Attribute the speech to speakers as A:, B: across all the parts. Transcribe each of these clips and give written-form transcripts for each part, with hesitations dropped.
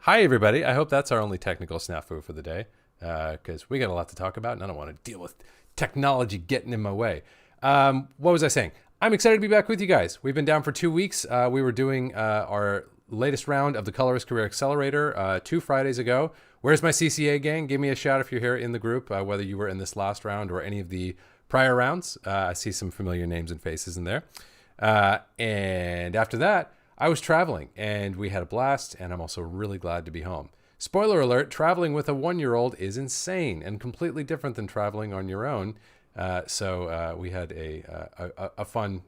A: Hi, everybody. I hope that's our only technical snafu for the day, because we got a lot to talk about, and I don't want to deal with technology getting in my way. What was I saying? I'm excited to be back with you guys. We've been down for 2 weeks. We were doing our latest round of the Colorist Career Accelerator 2 Fridays ago. Where's my CCA gang? Give me a shout if you're here in the group, whether you were in this last round or any of the prior rounds. I see some familiar names and faces in there. And after that, I was traveling and we had a blast, and I'm also really glad to be home. Spoiler alert, traveling with a 1-year-old is insane and completely different than traveling on your own. So we had a fun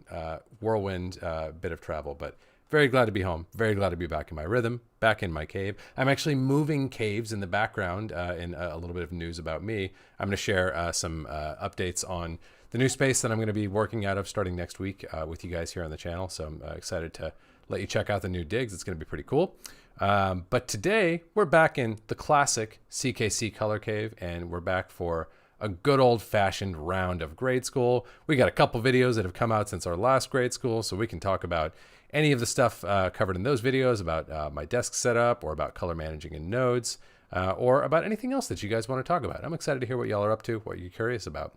A: whirlwind bit of travel, but very glad to be home. Very glad to be back in my rhythm, back in my cave. I'm actually moving caves in the background in a little bit of news about me. I'm going to share some updates on the new space that I'm going to be working out of starting next week with you guys here on the channel. So I'm excited to let you check out the new digs. It's going to be pretty cool. But today we're back in the classic CKC color cave, and we're back for a good old fashioned round of grade school. We got a couple videos that have come out since our last grade school, so we can talk about any of the stuff covered in those videos about my desk setup, or about color managing in nodes, or about anything else that you guys want to talk about. I'm excited to hear what y'all are up to, what you're curious about.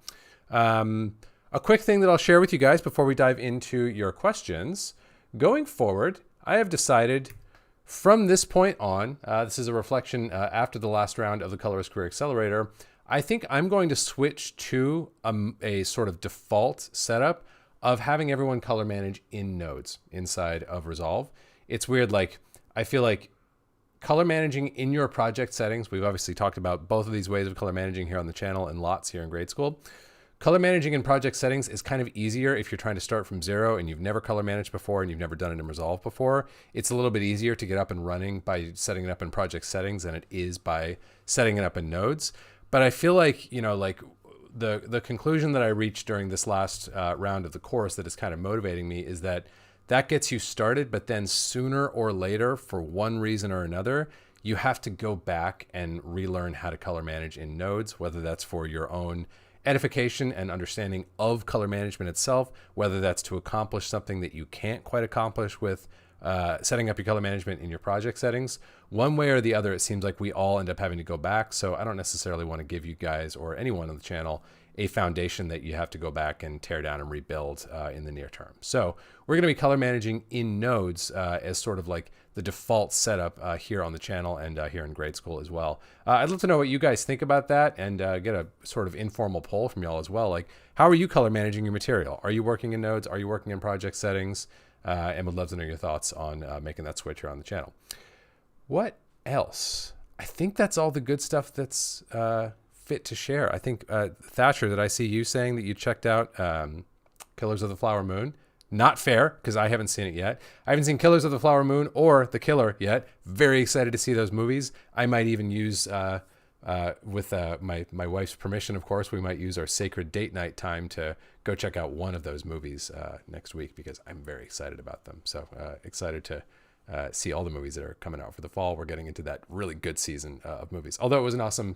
A: A quick thing that I'll share with you guys before we dive into your questions. Going forward, I have decided from this point on, this is a reflection after the last round of the Colorist Career Accelerator, I think I'm going to switch to a sort of default setup of having everyone color manage in nodes inside of Resolve. It's weird, like I feel like color managing in your project settings, we've obviously talked about both of these ways of color managing here on the channel and lots here in grade school. Color managing in project settings is kind of easier if you're trying to start from zero and you've never color managed before and you've never done it in Resolve before. It's a little bit easier to get up and running by setting it up in project settings than it is by setting it up in nodes. But I feel like, you know, like the conclusion that I reached during this last round of the course that is kind of motivating me is that gets you started, but then sooner or later, for one reason or another, you have to go back and relearn how to color manage in nodes, whether that's for your own edification and understanding of color management itself, whether that's to accomplish something that you can't quite accomplish with setting up your color management in your project settings. One way or the other, it seems like we all end up having to go back. So I don't necessarily want to give you guys or anyone on the channel a foundation that you have to go back and tear down and rebuild in the near term. So we're going to be color managing in nodes as sort of like the default setup here on the channel and here in grade school as well. I'd love to know what you guys think about that, and get a sort of informal poll from y'all as well. Like, how are you color managing your material? Are you working in nodes? Are you working in project settings? And would love to know your thoughts on making that switch here on the channel. What else? I think that's all the good stuff that's fit to share. I think Thatcher, that I see you saying that you checked out Killers of the Flower Moon. Not fair, because I haven't seen it yet. I haven't seen Killers of the Flower Moon or The Killer yet. Very excited to see those movies. I might even use, with my wife's permission, of course, we might use our sacred date night time to go check out one of those movies next week, because I'm very excited about them. So excited to see all the movies that are coming out for the fall. We're getting into that really good season of movies. Although it was an awesome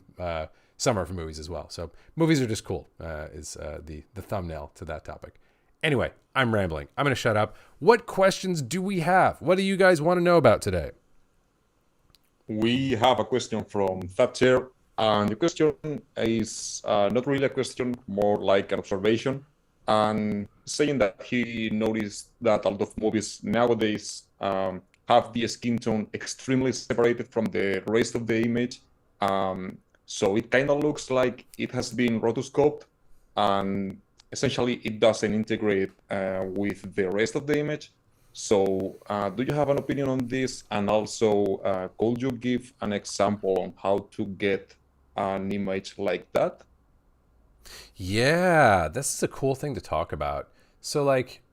A: summer for movies as well. So movies are just cool is the thumbnail to that topic. Anyway, I'm rambling. I'm going to shut up. What questions do we have? What do you guys want to know about today?
B: We have a question from Thatcher, and the question is not really a question, more like an observation, and saying that he noticed that a lot of movies nowadays have the skin tone extremely separated from the rest of the image. So it kind of looks like it has been rotoscoped, and essentially it doesn't integrate with the rest of the image. So do you have an opinion on this? And also, could you give an example on how to get an image like that?
A: Yeah, this is a cool thing to talk about. So like,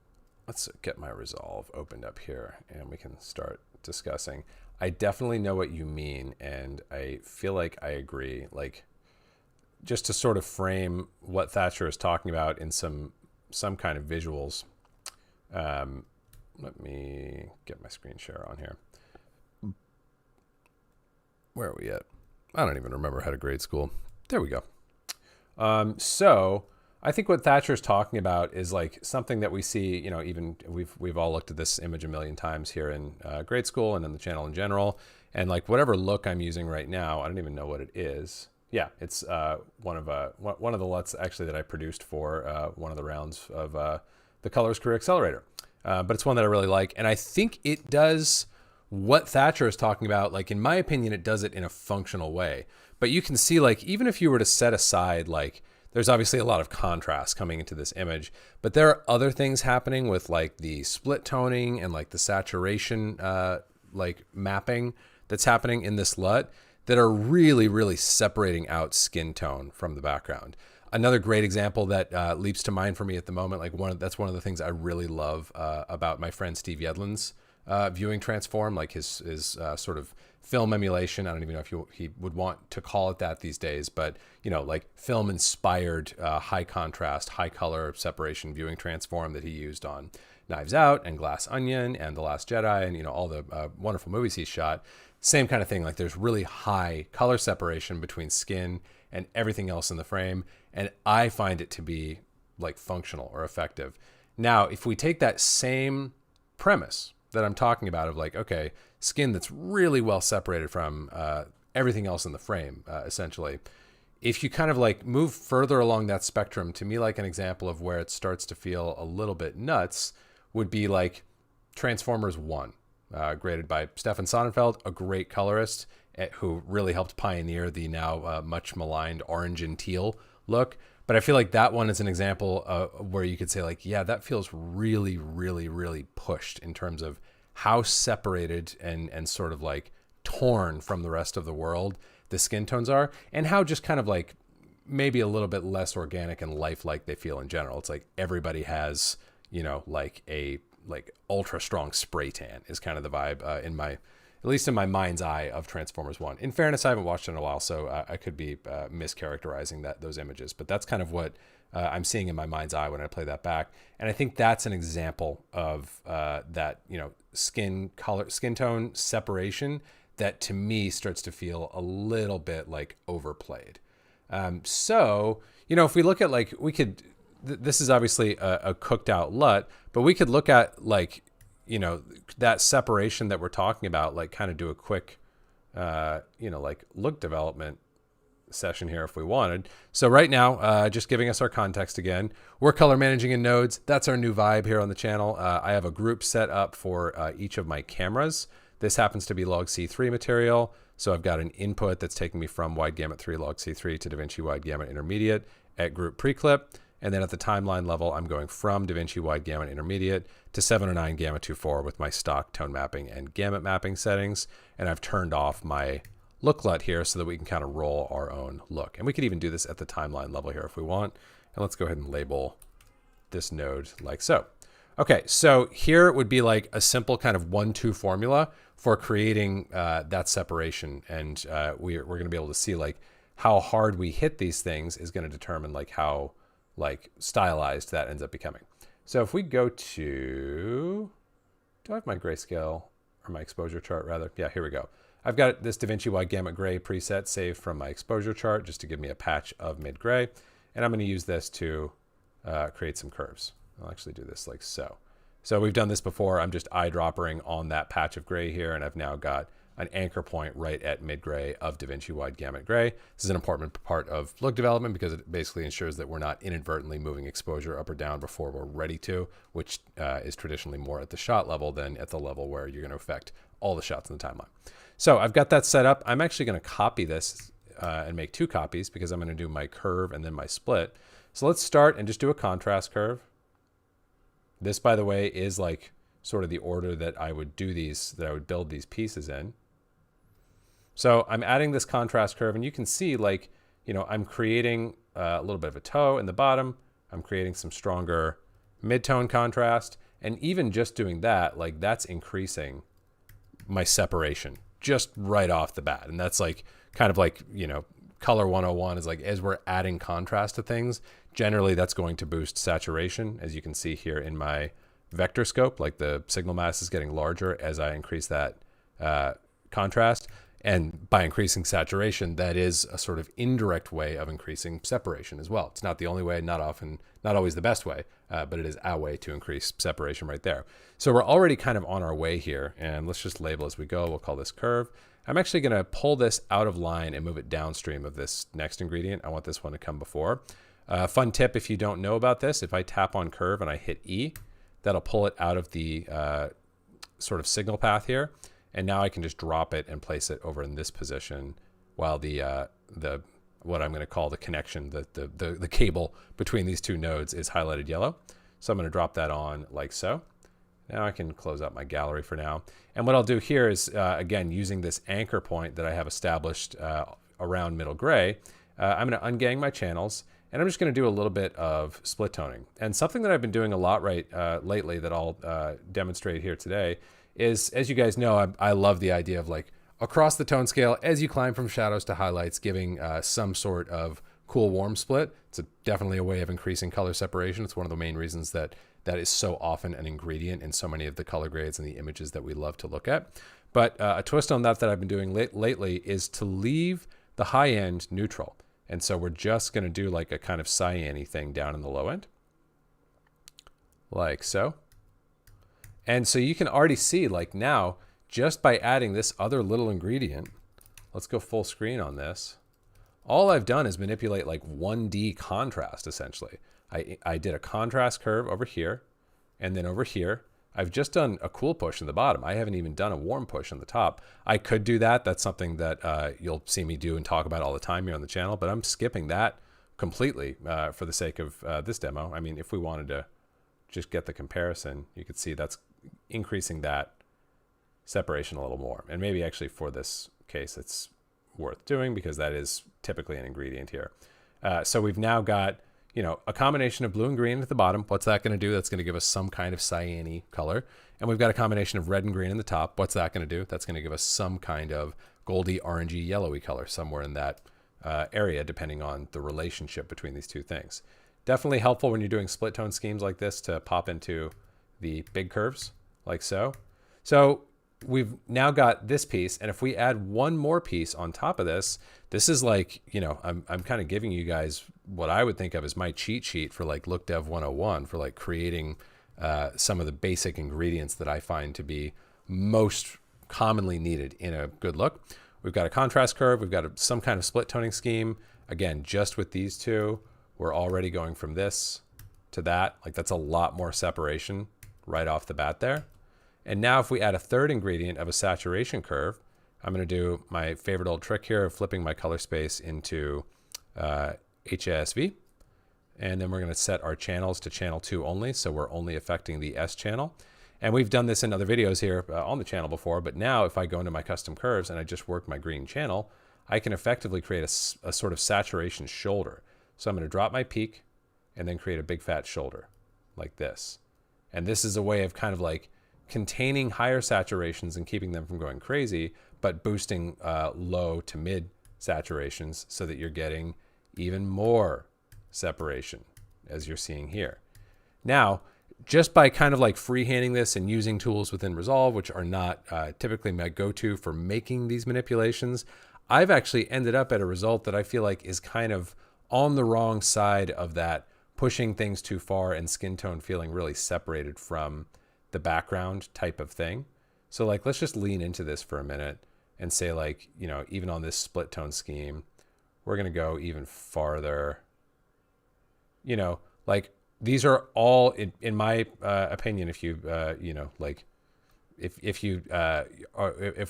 A: let's get my Resolve opened up here and we can start discussing. I definitely know what you mean, and I feel like I agree. Like, just to sort of frame what Thatcher is talking about in some kind of visuals. Let me get my screen share on here. Where are we at? I don't even remember how to grade school. There we go. So I think what Thatcher's talking about is like something that we see, you know, even we've all looked at this image a million times here in grade school and in the channel in general. And like whatever look I'm using right now, I don't even know what it is. Yeah, it's one of the LUTs actually that I produced for one of the rounds of the Colors Career Accelerator. But it's one that I really like. And I think it does what Thatcher is talking about. Like, in my opinion, it does it in a functional way. But you can see, like, even if you were to set aside, like, there's obviously a lot of contrast coming into this image, but there are other things happening with like the split toning and like the saturation, like mapping that's happening in this LUT that are really, really separating out skin tone from the background. Another great example that leaps to mind for me at the moment, like that's one of the things I really love about my friend Steve Yedlin's viewing transform, like his sort of film emulation. I don't even know if he would want to call it that these days, but you know, like film inspired high contrast, high color separation viewing transform that he used on Knives Out and Glass Onion and The Last Jedi and, you know, all the wonderful movies he's shot. Same kind of thing. Like there's really high color separation between skin and everything else in the frame. And I find it to be like functional or effective. Now, if we take that same premise that I'm talking about of like, okay, skin that's really well separated from everything else in the frame, essentially. If you kind of like move further along that spectrum, to me, like an example of where it starts to feel a little bit nuts would be like Transformers 1, graded by Stefan Sonnenfeld, a great colorist who really helped pioneer the now much maligned orange and teal look. But I feel like that one is an example where you could say like, yeah, that feels really, really, really pushed in terms of how separated and sort of like torn from the rest of the world the skin tones are, and how just kind of like maybe a little bit less organic and lifelike they feel in general. It's like everybody has, you know, like a like ultra strong spray tan is kind of the vibe at least in my mind's eye of Transformers 1. In fairness, I haven't watched it in a while, so I could be mischaracterizing those images, but that's kind of what I'm seeing in my mind's eye when I play that back. And I think that's an example of that, you know, skin tone separation that to me starts to feel a little bit like overplayed. So, you know, if we look at like, we could, this is obviously a cooked out LUT, but we could look at like, you know, that separation that we're talking about, like kind of do a quick, you know, like look development session here if we wanted. So right now, just giving us our context again, we're color managing in nodes. That's our new vibe here on the channel. I have a group set up for each of my cameras. This happens to be log C3 material. So I've got an input that's taking me from wide gamut 3 log C3 to DaVinci wide gamut intermediate at group preclip. And then at the timeline level, I'm going from DaVinci wide gamut intermediate to 709 gamma 24 with my stock tone mapping and gamut mapping settings. And I've turned off my look LUT here so that we can kind of roll our own look. And we could even do this at the timeline level here if we want. And let's go ahead and label this node like so. Okay, so here would be like a simple kind of 1-2 formula for creating that separation. And we're going to be able to see like how hard we hit these things is going to determine like how like stylized that ends up becoming. So if we go to, do I have my grayscale or my exposure chart rather? Yeah, here we go. I've got this DaVinci wide gamut gray preset saved from my exposure chart just to give me a patch of mid gray. And I'm going to use this to create some curves. I'll actually do this like so. So we've done this before. I'm just eyedroppering on that patch of gray here, and I've now got an anchor point right at mid gray of DaVinci wide gamut gray. This is an important part of look development because it basically ensures that we're not inadvertently moving exposure up or down before we're ready to, which is traditionally more at the shot level than at the level where you're going to affect all the shots in the timeline. So I've got that set up. I'm actually going to copy this and make 2 copies because I'm going to do my curve and then my split. So let's start and just do a contrast curve. This, by the way, is like sort of the order that I would do these, that I would build these pieces in. So I'm adding this contrast curve, and you can see like, you know, I'm creating a little bit of a toe in the bottom. I'm creating some stronger mid-tone contrast. And even just doing that, like that's increasing my separation just right off the bat. And that's like kind of like, you know, color 101 is like, as we're adding contrast to things, generally that's going to boost saturation. As you can see here in my vector scope, like the signal mass is getting larger as I increase that contrast. And by increasing saturation, that is a sort of indirect way of increasing separation as well. It's not the only way, not always the best way, but it is a way to increase separation right there. So we're already kind of on our way here, and let's just label as we go. We'll call this curve. I'm actually going to pull this out of line and move it downstream of this next ingredient. I want this one to come before. Fun tip, if you don't know about this, if I tap on curve and I hit E, that'll pull it out of the sort of signal path here. And now I can just drop it and place it over in this position while the what I'm going to call the connection, the cable between these two nodes is highlighted yellow. So I'm going to drop that on like so. Now I can close out my gallery for now. And what I'll do here is, again, using this anchor point that I have established around middle gray, I'm going to ungang my channels, and I'm just going to do a little bit of split toning. And something that I've been doing a lot lately that I'll demonstrate here today is, as you guys know, I love the idea of like across the tone scale as you climb from shadows to highlights, giving some sort of cool warm split. It's definitely a way of increasing color separation. It's one of the main reasons that is so often an ingredient in so many of the color grades and the images that we love to look at. But a twist on that I've been doing lately is to leave the high end neutral. And so we're just going to do like a kind of cyan-y thing down in the low end, like so. And so you can already see, like now, just by adding this other little ingredient, let's go full screen on this. All I've done is manipulate like 1D contrast, essentially. I did a contrast curve over here, and then over here, I've just done a cool push in the bottom. I haven't even done a warm push on the top. I could do that. That's something that you'll see me do and talk about all the time here on the channel, but I'm skipping that completely for the sake of this demo. I mean, if we wanted to just get the comparison, you could see that's increasing that separation a little more. And maybe actually for this case, it's worth doing because that is typically an ingredient here. So we've now got, you know, a combination of blue and green at the bottom. What's that going to do? That's going to give us some kind of cyan-y color. And we've got a combination of red and green in the top. What's that going to do? That's going to give us some kind of goldy, orangey, yellowy color somewhere in that area, depending on the relationship between these two things. Definitely helpful when you're doing split tone schemes like this to pop into the big curves like so. So we've now got this piece, and if we add one more piece on top of this, this is like, you know, I'm kind of giving you guys what I would think of as my cheat sheet for like Look Dev 101 for like creating some of the basic ingredients that I find to be most commonly needed in a good look. We've got a contrast curve. We've got some kind of split toning scheme. Again, just with these two, we're already going from this to that. Like that's a lot more separation right off the bat there. And now if we add a third ingredient of a saturation curve, I'm going to do my favorite old trick here of flipping my color space into HASV. And then we're going to set our channels to channel 2 only. So we're only affecting the S channel. And we've done this in other videos here on the channel before. But now if I go into my custom curves and I just work my green channel, I can effectively create a sort of saturation shoulder. So I'm going to drop my peak and then create a big fat shoulder like this. And this is a way of kind of like containing higher saturations and keeping them from going crazy, but boosting low to mid saturations so that you're getting even more separation as you're seeing here. Now, just by kind of like freehanding this and using tools within Resolve, which are not typically my go-to for making these manipulations, I've actually ended up at a result that I feel like is kind of on the wrong side of that, pushing things too far and skin tone feeling really separated from the background type of thing. So like, let's just lean into this for a minute and say like, you know, even on this split tone scheme, we're going to go even farther. You know, like these are all, in my opinion, if you, you know, like if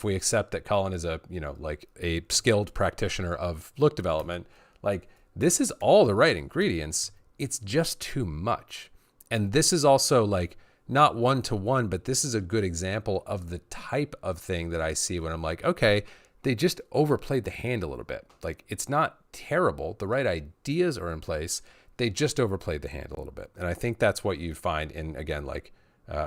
A: we accept that Colin is a, you know, like a skilled practitioner of look development, like this is all the right ingredients. It's just too much. And this is also like not one-to-one, but this is a good example of the type of thing that I see when I'm like, okay, they just overplayed the hand a little bit. Like it's not terrible. The right ideas are in place. They just overplayed the hand a little bit. And I think that's what you find in, again, like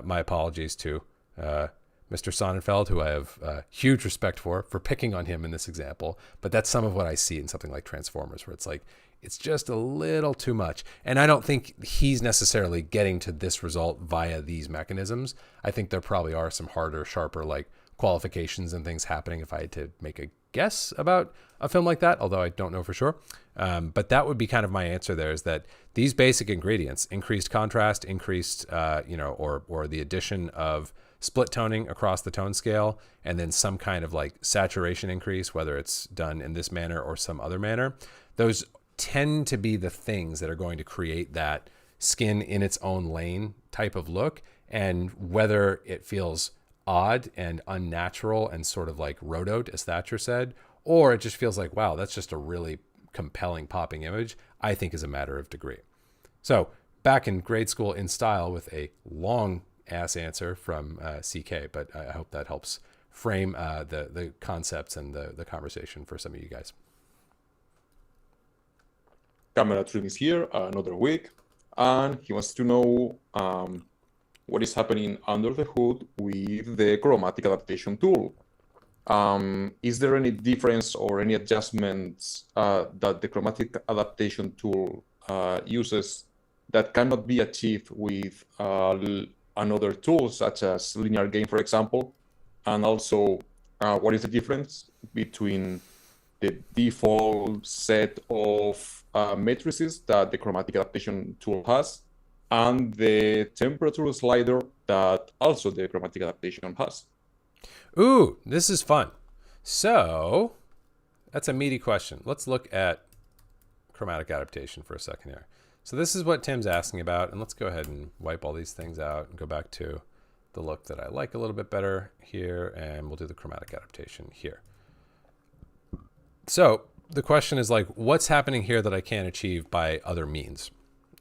A: my apologies to Mr. Sonnenfeld, who I have huge respect for picking on him in this example. But that's some of what I see in something like Transformers, where it's like, it's just a little too much. And I don't think he's necessarily getting to this result via these mechanisms. I think there probably are some harder, sharper, like qualifications and things happening if I had to make a guess about a film like that, although I don't know for sure. But that would be kind of my answer there, is that these basic ingredients, increased contrast, increased, or the addition of split toning across the tone scale, and then some kind of like saturation increase, whether it's done in this manner or some other manner, those tend to be the things that are going to create that skin in its own lane type of look. And whether it feels odd and unnatural and sort of like rotoed, as Thatcher said, or it just feels like, wow, that's just a really compelling popping image, I think is a matter of degree. So back in grade school in style with a long ass answer from CK, but I hope that helps frame the concepts and the conversation for some of you guys.
B: Camera Trim is here another week, and he wants to know what is happening under the hood with the chromatic adaptation tool. Is there any difference or any adjustments that the chromatic adaptation tool uses that cannot be achieved with another tool, such as linear gain, for example? And also, what is the difference between the default set of matrices that the chromatic adaptation tool has and the temperature slider that also the chromatic adaptation has?
A: Ooh, this is fun. So that's a meaty question. Let's look at chromatic adaptation for a second here. So this is what Tim's asking about, and let's go ahead and wipe all these things out and go back to the look that I like a little bit better here, and we'll do the chromatic adaptation here. So the question is like, what's happening here that I can't achieve by other means?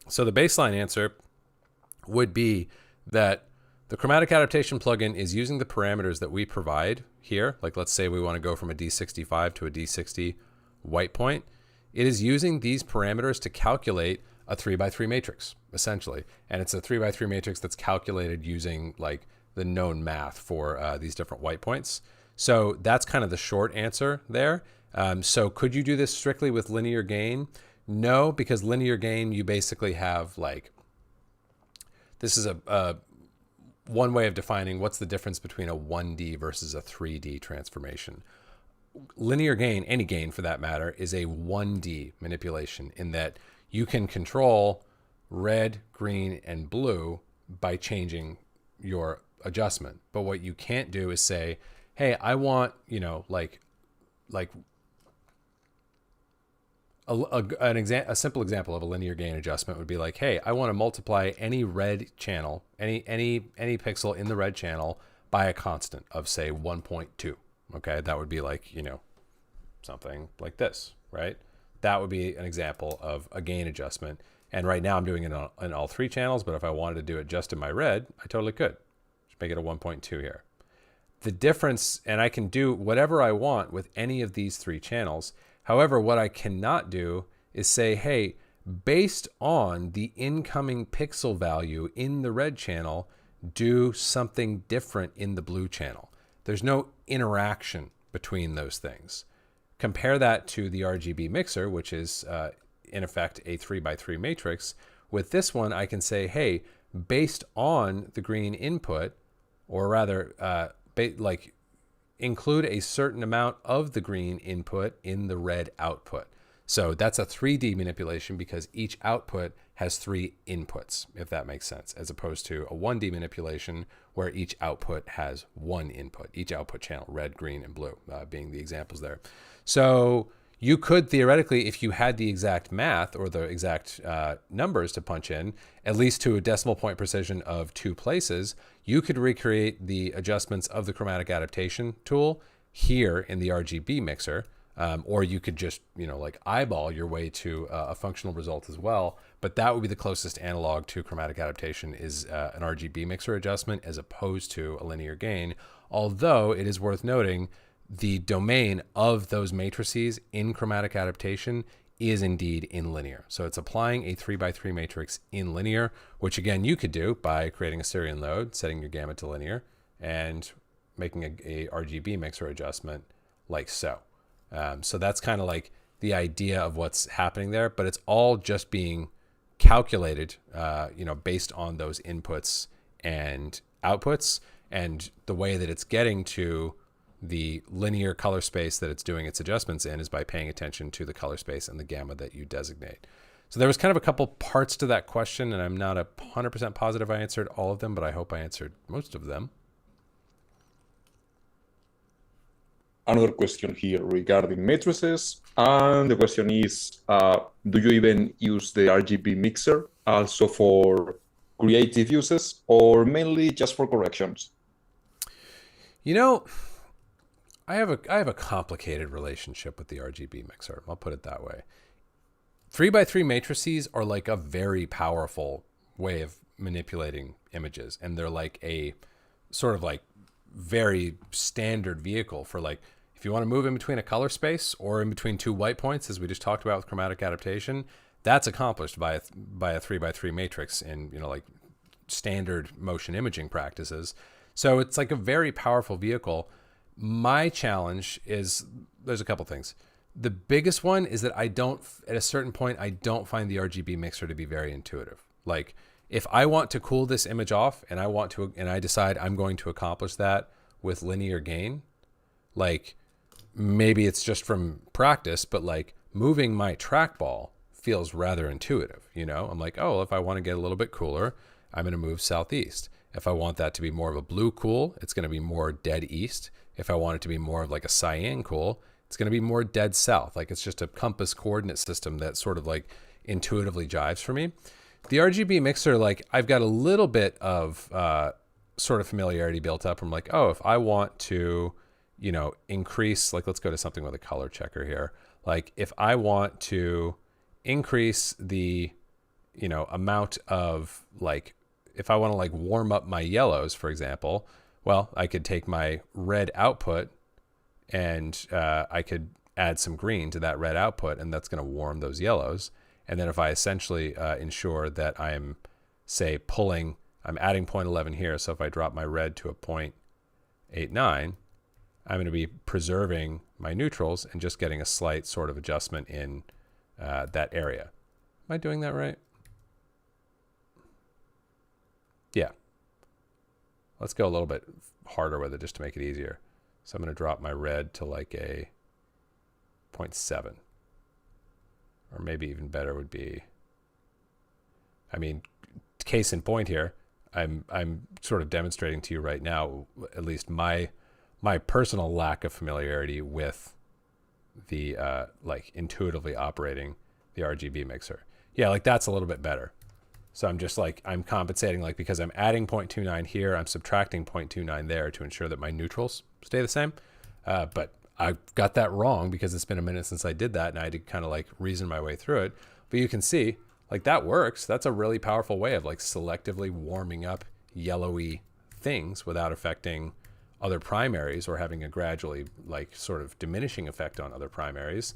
A: So the baseline answer would be that the chromatic adaptation plugin is using the parameters that we provide here. Like, let's say we want to go from a D65 to a D60 white point. It is using these parameters to calculate a 3x3 matrix, essentially. And it's a 3x3 matrix that's calculated using like the known math for these different white points. So that's kind of the short answer there. So could you do this strictly with linear gain? No, because linear gain, you basically have like, this is a one way of defining what's the difference between a 1D versus a 3D transformation. Linear gain, any gain for that matter, is a 1D manipulation in that you can control red, green, and blue by changing your adjustment. But what you can't do is say, hey, I want, like a simple example of a linear gain adjustment would be like, hey, I want to multiply any red channel, any pixel in the red channel by a constant of say 1.2. Okay, that would be like, something like this, right? That would be an example of a gain adjustment. And right now I'm doing it on all three channels, but if I wanted to do it just in my red, I totally could. Just make it a 1.2 here. The difference, and I can do whatever I want with any of these three channels. However, what I cannot do is say, hey, based on the incoming pixel value in the red channel, do something different in the blue channel. There's no interaction between those things. Compare that to the RGB mixer, which is in effect a 3x3 matrix. With this one, I can say, hey, based on the green input, or rather, include a certain amount of the green input in the red output. So that's a 3D manipulation because each output has three inputs, if that makes sense, as opposed to a 1D manipulation where each output has one input, each output channel, red, green, and blue being the examples there. So you could theoretically, if you had the exact math or the exact numbers to punch in, at least to a decimal point precision of 2 places, you could recreate the adjustments of the chromatic adaptation tool here in the RGB mixer. Or you could just, like eyeball your way to a functional result as well. But that would be the closest analog to chromatic adaptation is an RGB mixer adjustment as opposed to a linear gain. Although it is worth noting the domain of those matrices in chromatic adaptation is indeed in linear. So it's applying a 3x3 matrix in linear, which again, you could do by creating a Syrian load, setting your gamma to linear, and making a RGB mixer adjustment like so. So that's kind of like the idea of what's happening there, but it's all just being calculated, based on those inputs and outputs. And the way that it's getting to the linear color space that it's doing its adjustments in is by paying attention to the color space and the gamma that you designate. So there was kind of a couple parts to that question, and I'm not 100% positive I answered all of them, but I hope I answered most of them.
B: Another question here regarding matrices, and the question is, do you even use the RGB mixer also for creative uses, or mainly just for corrections?
A: You know, I have a complicated relationship with the RGB mixer. I'll put it that way. 3x3 matrices are like a very powerful way of manipulating images, and they're like a sort of like very standard vehicle for like if you want to move in between a color space or in between two white points, as we just talked about with chromatic adaptation. That's accomplished by a 3x3 matrix in, you know, like standard motion imaging practices. So it's like a very powerful vehicle. My challenge is there's a couple things. The biggest one is that at a certain point, I don't find the RGB mixer to be very intuitive. Like if I want to cool this image off and I decide I'm going to accomplish that with linear gain, like maybe it's just from practice, but like moving my trackball feels rather intuitive. You know, I'm like, oh, if I want to get a little bit cooler, I'm going to move southeast. If I want that to be more of a blue cool, it's going to be more dead east. If I want it to be more of like a cyan cool, it's going to be more dead south. Like it's just a compass coordinate system that sort of like intuitively jives for me. The RGB mixer, like I've got a little bit of sort of familiarity built up from like, oh, if I want to, you know, increase, like let's go to something with a color checker here. Like if I want to increase the, you know, amount of like, if I want to like warm up my yellows, for example, well, I could take my red output and I could add some green to that red output, and that's going to warm those yellows. And then if I essentially ensure that I'm, say, I'm adding 0.11 here. So if I drop my red to a 0.89, I'm going to be preserving my neutrals and just getting a slight sort of adjustment in that area. Am I doing that right? Yeah. Let's go a little bit harder with it just to make it easier. So I'm going to drop my red to like a 0.7. Or maybe even better would be, I mean, case in point here, I'm sort of demonstrating to you right now, at least my personal lack of familiarity with the like intuitively operating the RGB mixer. Yeah, like that's a little bit better. So I'm just like, I'm compensating like because I'm adding 0.29 here, I'm subtracting 0.29 there to ensure that my neutrals stay the same. But I got that wrong because it's been a minute since I did that and I had to kind of like reason my way through it. But you can see like that works. That's a really powerful way of like selectively warming up yellowy things without affecting other primaries or having a gradually like sort of diminishing effect on other primaries.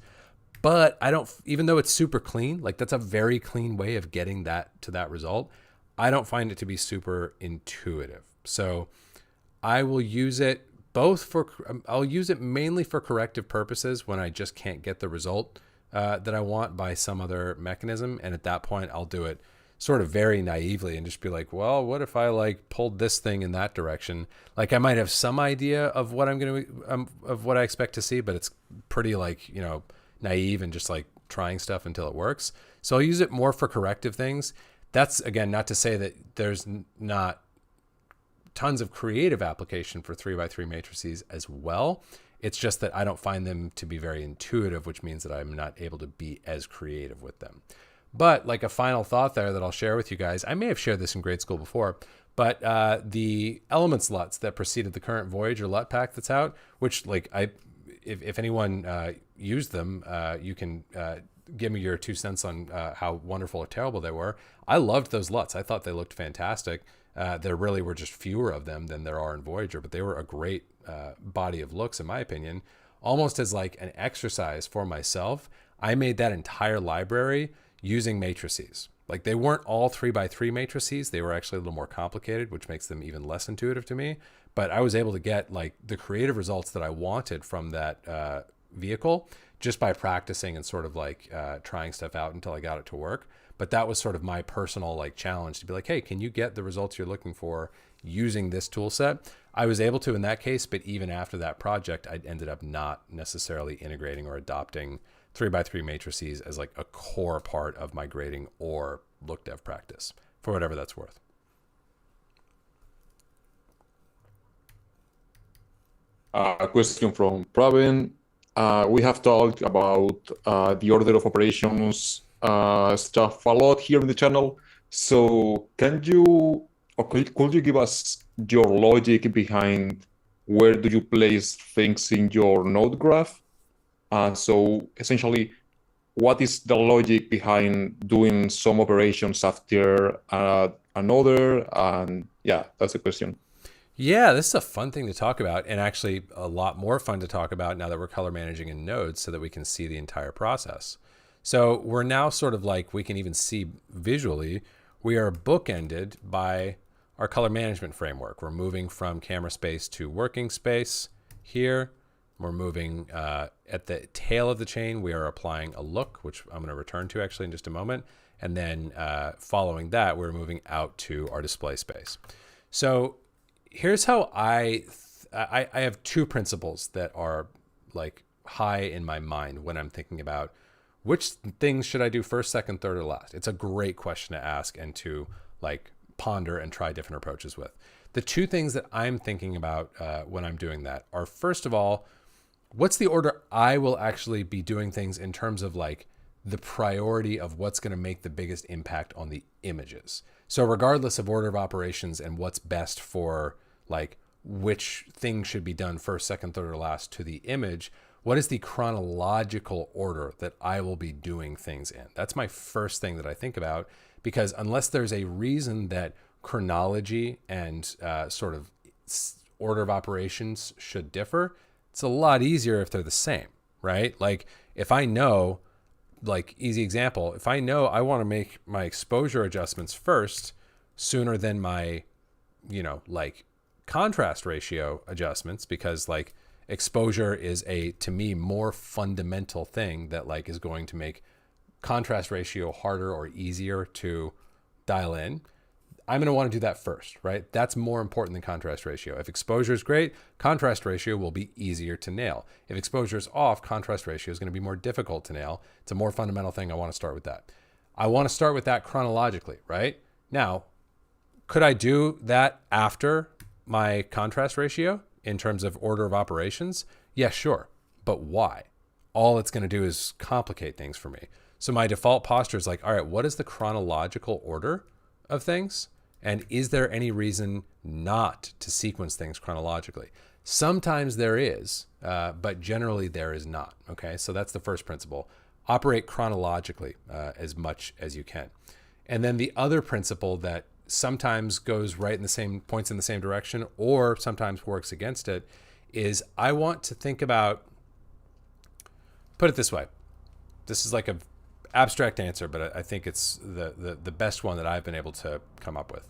A: But I don't, even though it's super clean, like that's a very clean way of getting that to that result. I don't find it to be super intuitive. So I will use it I'll use it mainly for corrective purposes when I just can't get the result that I want by some other mechanism. And at that point, I'll do it sort of very naively and just be like, well, what if I like pulled this thing in that direction? Like I might have some idea of what I'm going to, of what I expect to see, but it's pretty like, you know, naive and just like trying stuff until it works. So I'll use it more for corrective things. That's again, not to say that there's not tons of creative application for 3x3 matrices as well. It's just that I don't find them to be very intuitive, which means that I'm not able to be as creative with them. But like a final thought there that I'll share with you guys, I may have shared this in grade school before, but the elements LUTs that preceded the current Voyager LUT Pack that's out, which like if anyone used them, you can give me your 2 cents on how wonderful or terrible they were. I loved those LUTs. I thought they looked fantastic. There really were just fewer of them than there are in Voyager, but they were a great body of looks, in my opinion. Almost as like an exercise for myself, I made that entire library using matrices. Like they weren't all 3x3 matrices. They were actually a little more complicated, which makes them even less intuitive to me. But I was able to get like the creative results that I wanted from that vehicle just by practicing and sort of like trying stuff out until I got it to work. But that was sort of my personal like challenge to be like, hey, can you get the results you're looking for using this tool set? I was able to in that case, but even after that project, I ended up not necessarily integrating or adopting 3x3 matrices as like a core part of my grading or look dev practice, for whatever that's worth.
B: A question from Pravin. We have talked about the order of operations stuff a lot here in the channel. So can you, or could you give us your logic behind where do you place things in your node graph? So essentially, what is the logic behind doing some operations after another? And yeah, that's the question.
A: Yeah, this is a fun thing to talk about, and actually a lot more fun to talk about now that we're color managing in nodes so that we can see the entire process. So we're now sort of like, we can even see visually, we are bookended by our color management framework. We're moving from camera space to working space here. We're moving at the tail of the chain. We are applying a look, which I'm going to return to actually in just a moment. And then following that, we're moving out to our display space. So here's how I have two principles that are like high in my mind when I'm thinking about which things should I do first, second, third, or last. It's a great question to ask and to like ponder and try different approaches with. The two things that I'm thinking about when I'm doing that are, first of all, what's the order I will actually be doing things in terms of like the priority of what's going to make the biggest impact on the images. So regardless of order of operations and what's best for like which thing should be done first, second, third, or last to the image, what is the chronological order that I will be doing things in? That's my first thing that I think about, because unless there's a reason that chronology and sort of order of operations should differ, it's a lot easier if they're the same, right? Like if I know, like easy example, if I know I want to make my exposure adjustments first sooner than my, you know, like contrast ratio adjustments, because like exposure is a, to me, more fundamental thing that like is going to make contrast ratio harder or easier to dial in. I'm going to want to do that first, right? That's more important than contrast ratio. If exposure is great, contrast ratio will be easier to nail. If exposure is off, contrast ratio is going to be more difficult to nail. It's a more fundamental thing. I want to start with that. I want to start with that chronologically, right? Now, could I do that after my contrast ratio in terms of order of operations? Yeah, sure. But why? All it's going to do is complicate things for me. So my default posture is like, all right, what is the chronological order of things? And is there any reason not to sequence things chronologically? Sometimes there is, but generally there is not. Okay, so that's the first principle. Operate chronologically as much as you can. And then the other principle that sometimes goes right in the same points in the same direction or sometimes works against it is I want to think about, put it this way. This is like a abstract answer, but I think it's the best one that I've been able to come up with.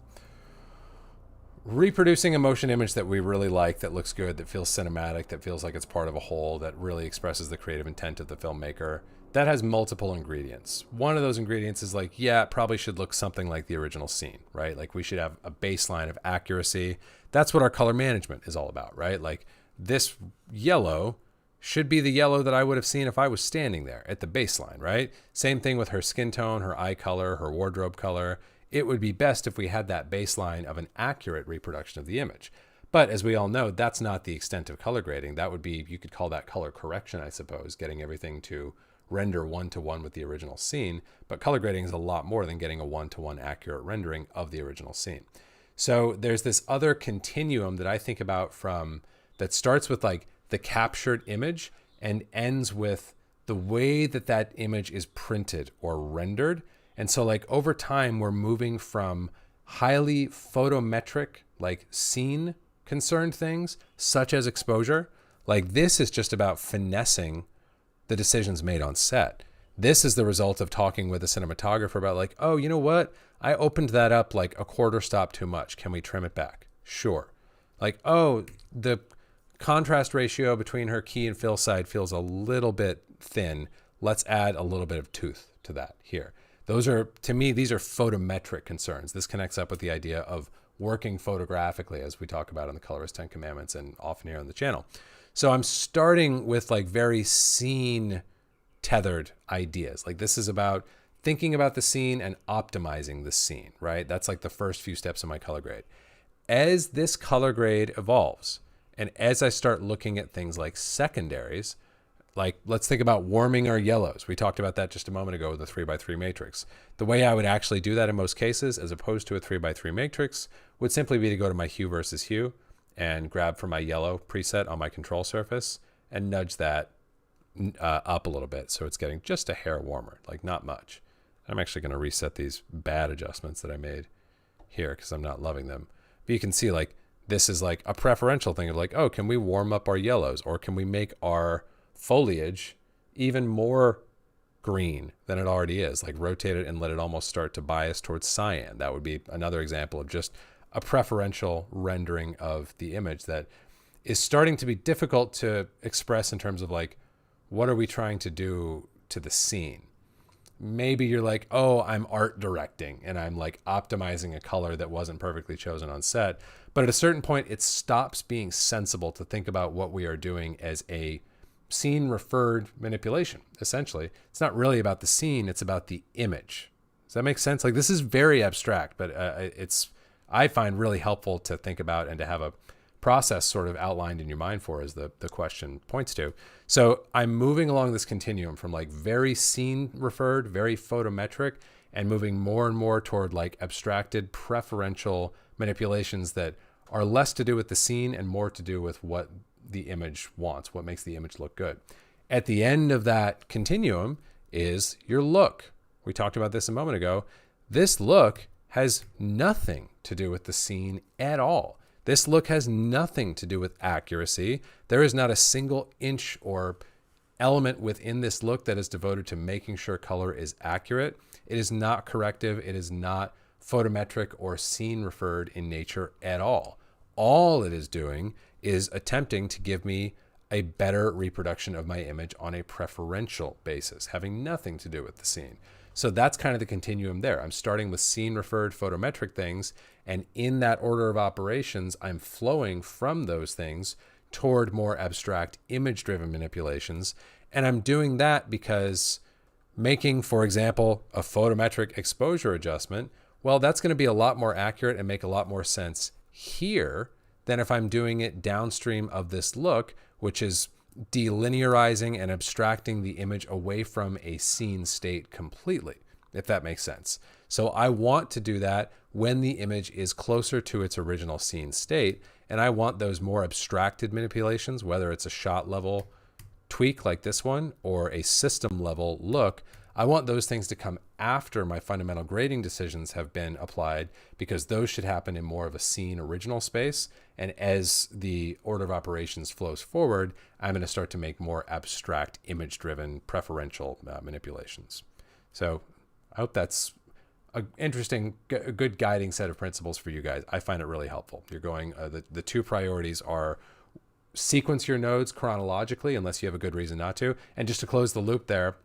A: Reproducing a motion image that we really like, that looks good, that feels cinematic, that feels like it's part of a whole, that really expresses the creative intent of the filmmaker, that has multiple ingredients. One of those ingredients is like, yeah, it probably should look something like the original scene, right? Like we should have a baseline of accuracy. That's what our color management is all about, right? Like this yellow should be the yellow that I would have seen if I was standing there at the baseline, right? Same thing with her skin tone, her eye color, her wardrobe color. It would be best if we had that baseline of an accurate reproduction of the image. But as we all know, that's not the extent of color grading. That would be, you could call that color correction, I suppose, getting everything to render one-to-one with the original scene. But color grading is a lot more than getting a one-to-one accurate rendering of the original scene. So there's this other continuum that I think about from, that starts with like the captured image and ends with the way that that image is printed or rendered. And so like over time, we're moving from highly photometric, like scene concerned things, such as exposure. Like this is just about finessing the decisions made on set. This is the result of talking with a cinematographer about like, oh, you know what? I opened that up like a quarter stop too much. Can we trim it back? Sure. Like, oh, the contrast ratio between her key and fill side feels a little bit thin. Let's add a little bit of tooth to that here. Those are, to me, these are photometric concerns. This connects up with the idea of working photographically, as we talk about in the Colorist 10 Commandments and often here on the channel. So I'm starting with like very scene tethered ideas. Like this is about thinking about the scene and optimizing the scene, right? That's like the first few steps of my color grade. As this color grade evolves, and as I start looking at things like secondaries, like let's think about warming our yellows. We talked about that just a moment ago with the 3x3 matrix. The way I would actually do that in most cases, as opposed to a 3x3 matrix, would simply be to go to my hue versus hue and grab from my yellow preset on my control surface and nudge that up a little bit so it's getting just a hair warmer, like not much. I'm actually going to reset these bad adjustments that I made here because I'm not loving them. But you can see like this is like a preferential thing of like, oh, can we warm up our yellows, or can we make our foliage even more green than it already is? Like rotate it and let it almost start to bias towards cyan. That would be another example of just a preferential rendering of the image that is starting to be difficult to express in terms of like, what are we trying to do to the scene? Maybe you're like, oh, I'm art directing and I'm like optimizing a color that wasn't perfectly chosen on set. But at a certain point, it stops being sensible to think about what we are doing as a scene referred manipulation. Essentially, it's not really about the scene, it's about the image. Does that make sense? Like this is very abstract, but I find really helpful to think about and to have a process sort of outlined in your mind for, as the question points to. So I'm moving along this continuum from like very scene referred, very photometric, and moving more and more toward like abstracted preferential manipulations that are less to do with the scene and more to do with what the image wants, what makes the image look good. At the end of that continuum is your look. We talked about this a moment ago. This look has nothing to do with the scene at all. This look has nothing to do with accuracy. There is not a single inch or element within this look that is devoted to making sure color is accurate. It is not corrective. It is not photometric or scene referred in nature at all. All it is doing is attempting to give me a better reproduction of my image on a preferential basis, having nothing to do with the scene. So that's kind of the continuum there. I'm starting with scene referred photometric things, and in that order of operations, I'm flowing from those things toward more abstract image driven manipulations. And I'm doing that because making, for example, a photometric exposure adjustment, well, that's going to be a lot more accurate and make a lot more sense here than if I'm doing it downstream of this look, which is delinearizing and abstracting the image away from a scene state completely, if that makes sense. So I want to do that when the image is closer to its original scene state, and I want those more abstracted manipulations, whether it's a shot level tweak like this one or a system level look, I want those things to come after my fundamental grading decisions have been applied, because those should happen in more of a scene original space. And as the order of operations flows forward, I'm going to start to make more abstract image driven preferential manipulations. So I hope that's an interesting, good guiding set of principles for you guys. I find it really helpful. You're going, the two priorities are sequence your nodes chronologically, unless you have a good reason not to. And just to close the loop there,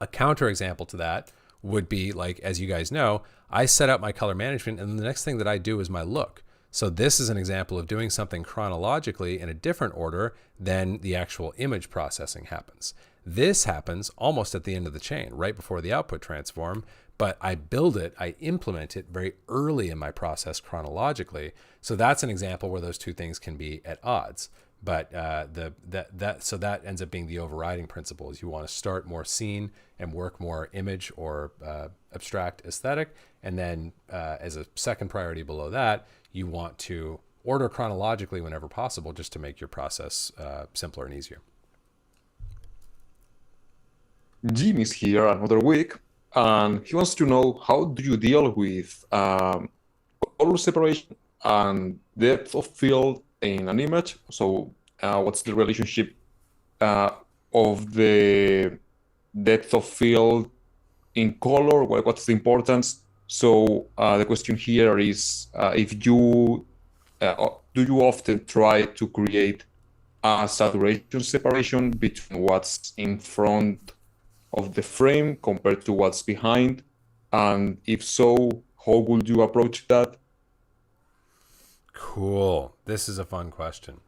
A: a counterexample to that would be like, as you guys know, I set up my color management and the next thing that I do is my look. So this is an example of doing something chronologically in a different order than the actual image processing happens. This happens almost at the end of the chain, right before the output transform, but I build it, I implement it very early in my process chronologically. So that's an example where those two things can be at odds. But so that ends up being the overriding principle, is you want to start more scene and work more image or abstract aesthetic. And then as a second priority below that, you want to order chronologically whenever possible, just to make your process simpler and easier.
B: Jim is here another week, and he wants to know, how do you deal with color separation and depth of field in an image? So what's the relationship of the depth of field in color? What's the importance? So the question here is, if you do you often try to create a saturation separation between what's in front of the frame compared to what's behind? And if so, how would you approach that?
A: Cool. This is a fun question.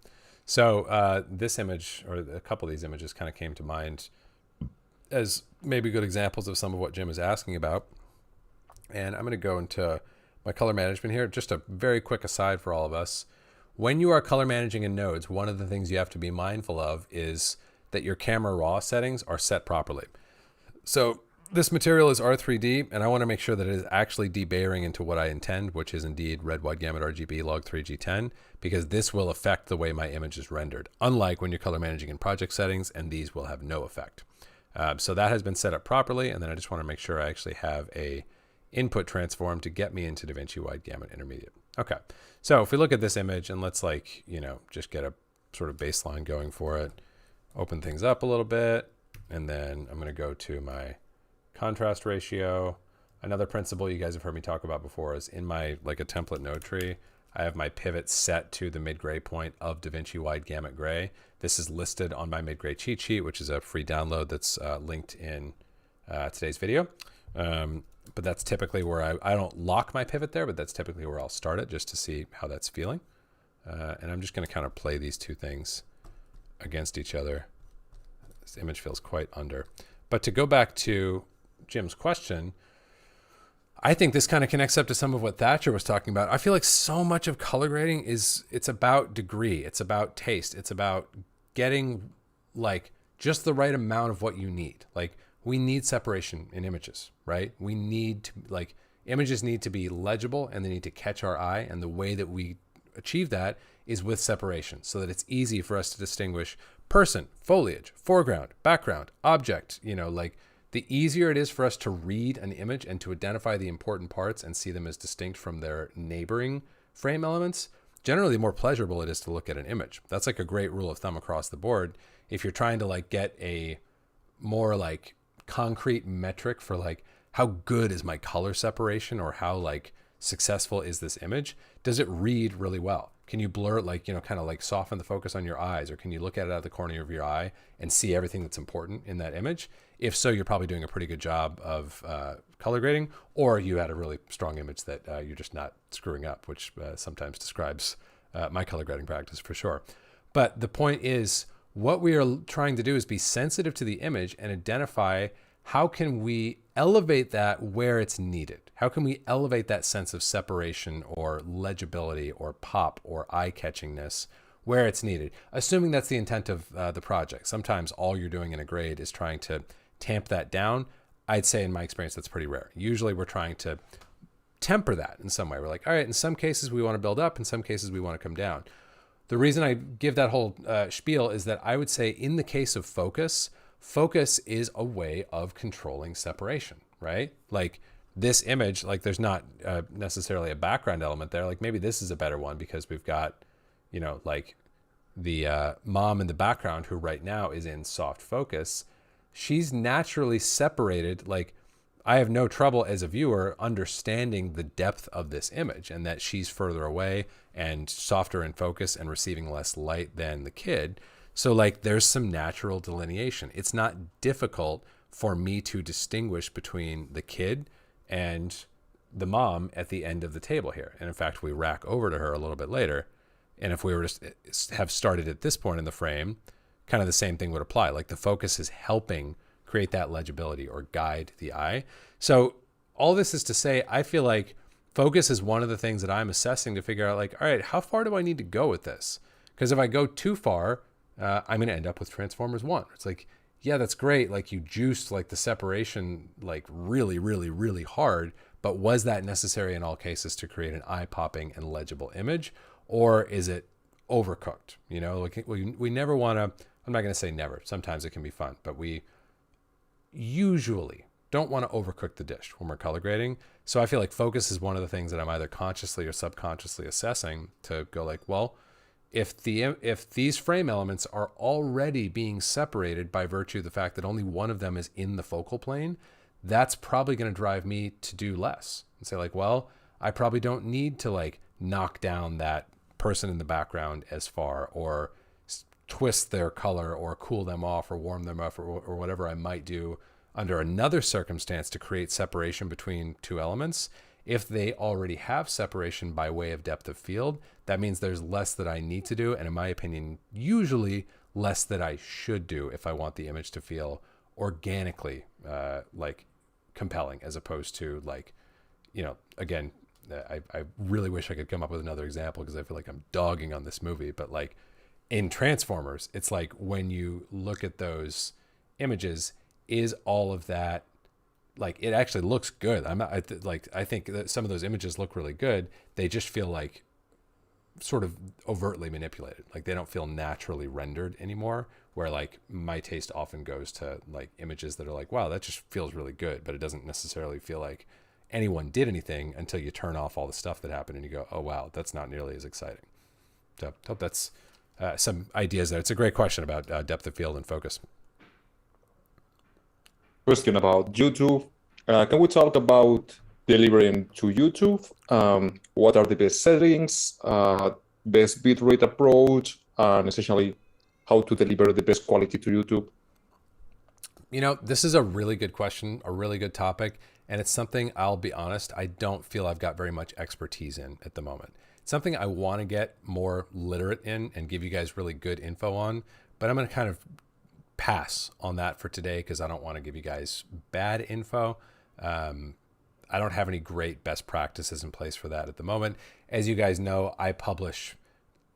A: So this image, or a couple of these images, kind of came to mind as maybe good examples of some of what Jim is asking about. And I'm going to go into my color management here. Just a very quick aside for all of us. When you are color managing in nodes, one of the things you have to be mindful of is that your camera raw settings are set properly. So this material is R3D, and I want to make sure that it is actually debayering into what I intend, which is indeed red, wide gamut RGB log 3G10, because this will affect the way my image is rendered, unlike when you're color managing in project settings, and these will have no effect. So that has been set up properly, and then I just want to make sure I actually have a input transform to get me into DaVinci Wide Gamut Intermediate. Okay, so if we look at this image, and let's just get a sort of baseline going for it, open things up a little bit, and then I'm going to go to my contrast ratio. Another principle you guys have heard me talk about before is in my a template node tree, I have my pivot set to the mid-gray point of DaVinci Wide Gamut Gray. This is listed on my mid-gray cheat sheet, which is a free download that's linked in today's video. But that's typically where I don't lock my pivot there, but that's typically where I'll start it just to see how that's feeling. And I'm just going to kind of play these two things against each other. This image feels quite under. But to go back to Jim's question, I think this kind of connects up to some of what Thatcher was talking about. I feel like so much of color grading it's about degree. It's about taste. It's about getting just the right amount of what you need. We need separation in images, right? We need to images need to be legible and they need to catch our eye. And the way that we achieve that is with separation so that it's easy for us to distinguish person, foliage, foreground, background, object, the easier it is for us to read an image and to identify the important parts and see them as distinct from their neighboring frame elements, generally the more pleasurable it is to look at an image. That's a great rule of thumb across the board. If you're trying to get a more concrete metric for how good is my color separation or how successful is this image, does it read really well? Can you blur it, soften the focus on your eyes, or can you look at it out of the corner of your eye and see everything that's important in that image? If so, you're probably doing a pretty good job of color grading, or you had a really strong image that you're just not screwing up, which sometimes describes my color grading practice for sure. But the point is, what we are trying to do is be sensitive to the image and identify how can we elevate that where it's needed? How can we elevate that sense of separation or legibility or pop or eye-catchingness where it's needed, assuming that's the intent of the project. Sometimes all you're doing in a grade is trying to tamp that down. I'd say in my experience, that's pretty rare. Usually we're trying to temper that in some way. We're all right, in some cases we want to build up, in some cases we want to come down. The reason I give that whole spiel is that I would say in the case of focus is a way of controlling separation, right? This image, there's not necessarily a background element there. Maybe this is a better one because we've got, the mom in the background who right now is in soft focus. She's naturally separated. I have no trouble as a viewer understanding the depth of this image and that she's further away and softer in focus and receiving less light than the kid. So there's some natural delineation. It's not difficult for me to distinguish between the kid and the mom at the end of the table here. And in fact, we rack over to her a little bit later. And if we were to have started at this point in the frame, kind of the same thing would apply. The focus is helping create that legibility or guide the eye. So all this is to say, I feel like focus is one of the things that I'm assessing to figure out all right, how far do I need to go with this? Because if I go too far, I'm going to end up with Transformers 1. It's yeah, that's great. You juiced the separation really, really, really hard. But was that necessary in all cases to create an eye-popping and legible image? Or is it overcooked? We never want to, I'm not going to say never. Sometimes it can be fun. But we usually don't want to overcook the dish when we're color grading. So I feel like focus is one of the things that I'm either consciously or subconsciously assessing to go well, if these frame elements are already being separated by virtue of the fact that only one of them is in the focal plane, that's probably going to drive me to do less and say well, I probably don't need to knock down that person in the background as far or twist their color or cool them off or warm them up or whatever I might do under another circumstance to create separation between two elements. If they already have separation by way of depth of field, that means there's less that I need to do. And in my opinion, usually less that I should do if I want the image to feel organically like compelling, as opposed to like, again, I really wish I could come up with another example because I feel like I'm dogging on this movie, but like in Transformers, it's like when you look at those images, is all of that, like, it actually looks good. I think that some of those images look really good. They just feel like sort of overtly manipulated. Like they don't feel naturally rendered anymore, where like my taste often goes to like images that are like, wow, that just feels really good, but it doesn't necessarily feel like anyone did anything until you turn off all the stuff that happened and you go, oh wow, that's not nearly as exciting. So hope that's some ideas there. It's a great question about depth of field and focus.
B: Question about YouTube. Can we talk about delivering to YouTube? What are the best settings, best bitrate approach, and essentially how to deliver the best quality to YouTube?
A: This is a really good question, a really good topic, and it's something, I'll be honest, I don't feel I've got very much expertise in at the moment. It's something I want to get more literate in and give you guys really good info on, but I'm going to kind of pass on that for today because I don't want to give you guys bad info. I don't have any great best practices in place for that at the moment. As you guys know, I publish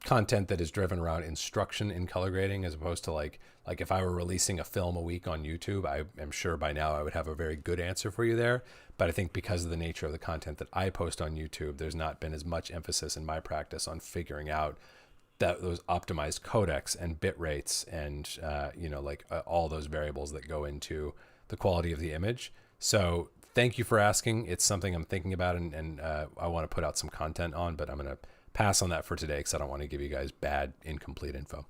A: content that is driven around instruction in color grading, as opposed to like if I were releasing a film a week on YouTube, I am sure by now I would have a very good answer for you there. But I think because of the nature of the content that I post on YouTube, there's not been as much emphasis in my practice on figuring out that those optimized codecs and bit rates and all those variables that go into the quality of the image. So thank you for asking. It's something I'm thinking about and I want to put out some content on, but I'm going to pass on that for today because I don't want to give you guys bad, incomplete info.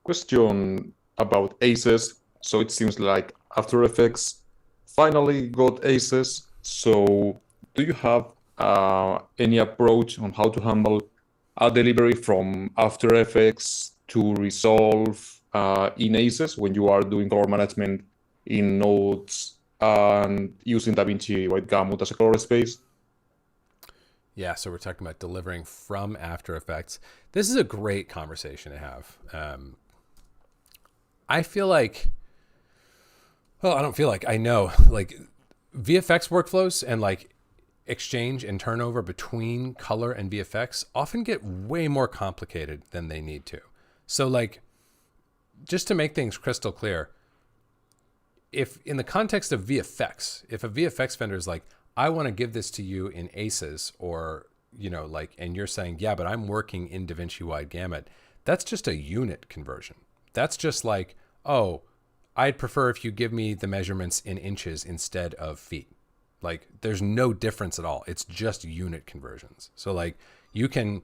B: Question about ACES. So it seems like After Effects finally got ACES. So do you have any approach on how to handle a delivery from After Effects to Resolve in ACES when you are doing color management in nodes and using DaVinci White Gamut as a color space?
A: Yeah, so we're talking about delivering from After Effects. This is a great conversation to have. I feel like, well, I don't feel like, I know, like VFX workflows and like exchange and turnover between color and VFX often get way more complicated than they need to. So like, just to make things crystal clear, if in the context of VFX, if a VFX vendor is like, I want to give this to you in ACES, or, and you're saying, yeah, but I'm working in DaVinci Wide Gamut, that's just a unit conversion. That's just like, oh, I'd prefer if you give me the measurements in inches instead of feet. Like there's no difference at all. It's just unit conversions. So like you can